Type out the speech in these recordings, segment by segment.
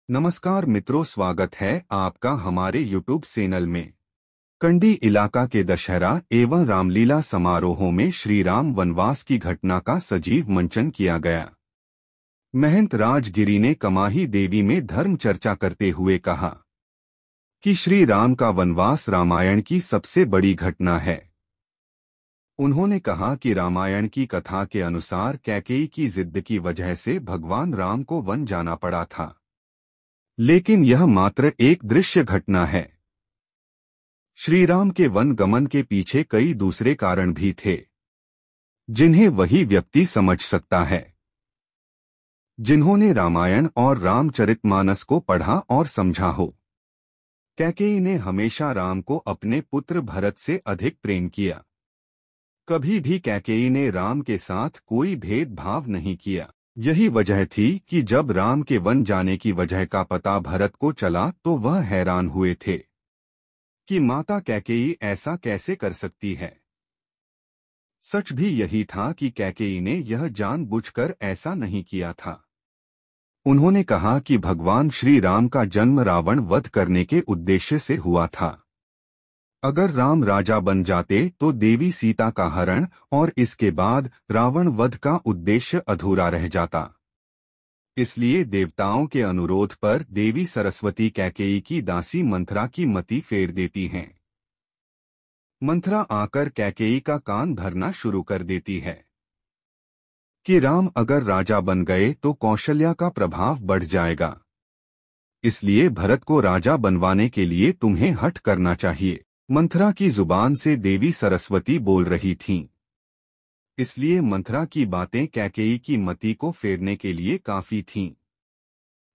नमस्कार मित्रों, स्वागत है आपका हमारे YouTube चैनल में। कंडी इलाका के दशहरा एवं रामलीला समारोहों में श्री राम वनवास की घटना का सजीव मंचन किया गया। महंत राजगिरी ने कमाही देवी में धर्म चर्चा करते हुए कहा कि श्री राम का वनवास रामायण की सबसे बड़ी घटना है। उन्होंने कहा कि रामायण की कथा के अनुसार कैकेयी की जिद की वजह से भगवान राम को वन जाना पड़ा था, लेकिन यह मात्र एक दृश्य घटना है। श्री राम के वन गमन के पीछे कई दूसरे कारण भी थे, जिन्हें वही व्यक्ति समझ सकता है जिन्होंने रामायण और रामचरितमानस को पढ़ा और समझा हो। कैकेयी ने हमेशा राम को अपने पुत्र भरत से अधिक प्रेम किया। कभी भी कैकेयी ने राम के साथ कोई भेदभाव नहीं किया। यही वजह थी कि जब राम के वन जाने की वजह का पता भरत को चला तो वह हैरान हुए थे कि माता कैकेयी ऐसा कैसे कर सकती है। सच भी यही था कि कैकेयी ने यह जानबूझकर ऐसा नहीं किया था। उन्होंने कहा कि भगवान श्री राम का जन्म रावण वध करने के उद्देश्य से हुआ था। अगर राम राजा बन जाते तो देवी सीता का हरण और इसके बाद रावण वध का उद्देश्य अधूरा रह जाता। इसलिए देवताओं के अनुरोध पर देवी सरस्वती कैकेयी की दासी मंथरा की मति फेर देती हैं। मंथरा आकर कैकेयी का कान भरना शुरू कर देती है कि राम अगर राजा बन गए तो कौशल्या का प्रभाव बढ़ जाएगा, इसलिए भरत को राजा बनवाने के लिए तुम्हें हठ करना चाहिए। मंथरा की जुबान से देवी सरस्वती बोल रही थीं, इसलिए मंथरा की बातें कैकेयी की मति को फेरने के लिए काफी थीं।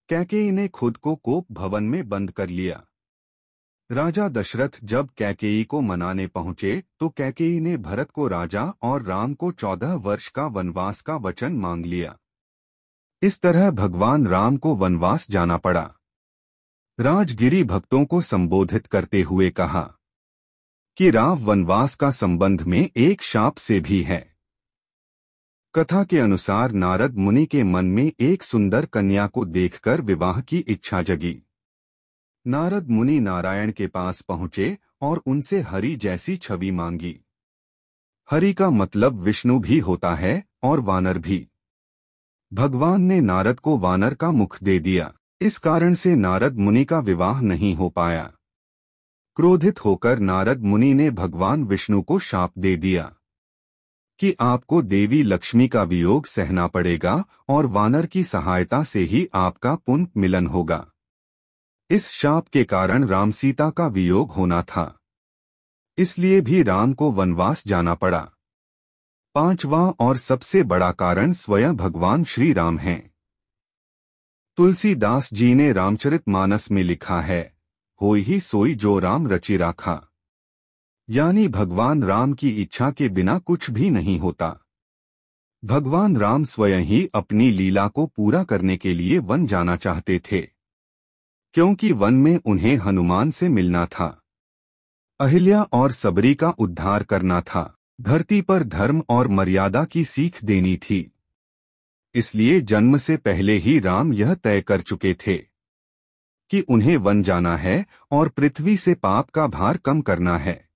कैकेयी ने खुद को कोप भवन में बंद कर लिया। राजा दशरथ जब कैकेयी को मनाने पहुंचे तो कैकेयी ने भरत को राजा और राम को 14 वर्ष का वनवास का वचन मांग लिया। इस तरह भगवान राम को वनवास जाना पड़ा। राजगिरी भक्तों को संबोधित करते हुए कहा कि राम वनवास का संबंध में एक शाप से भी है। कथा के अनुसार नारद मुनि के मन में एक सुंदर कन्या को देखकर विवाह की इच्छा जगी। नारद मुनि नारायण के पास पहुंचे और उनसे हरि जैसी छवि मांगी। हरि का मतलब विष्णु भी होता है और वानर भी। भगवान ने नारद को वानर का मुख दे दिया। इस कारण से नारद मुनि का विवाह नहीं हो पाया। क्रोधित होकर नारद मुनि ने भगवान विष्णु को शाप दे दिया कि आपको देवी लक्ष्मी का वियोग सहना पड़ेगा और वानर की सहायता से ही आपका पुनः मिलन होगा। इस शाप के कारण राम सीता का वियोग होना था, इसलिए भी राम को वनवास जाना पड़ा। पांचवां और सबसे बड़ा कारण स्वयं भगवान श्री राम हैं। तुलसीदास जी ने रामचरितमानस में लिखा है, होई ही सोई जो राम रचि राखा, यानी भगवान राम की इच्छा के बिना कुछ भी नहीं होता। भगवान राम स्वयं ही अपनी लीला को पूरा करने के लिए वन जाना चाहते थे, क्योंकि वन में उन्हें हनुमान से मिलना था, अहिल्या और सबरी का उद्धार करना था, धरती पर धर्म और मर्यादा की सीख देनी थी। इसलिए जन्म से पहले ही राम यह तय कर चुके थे कि उन्हें वन जाना है और पृथ्वी से पाप का भार कम करना है।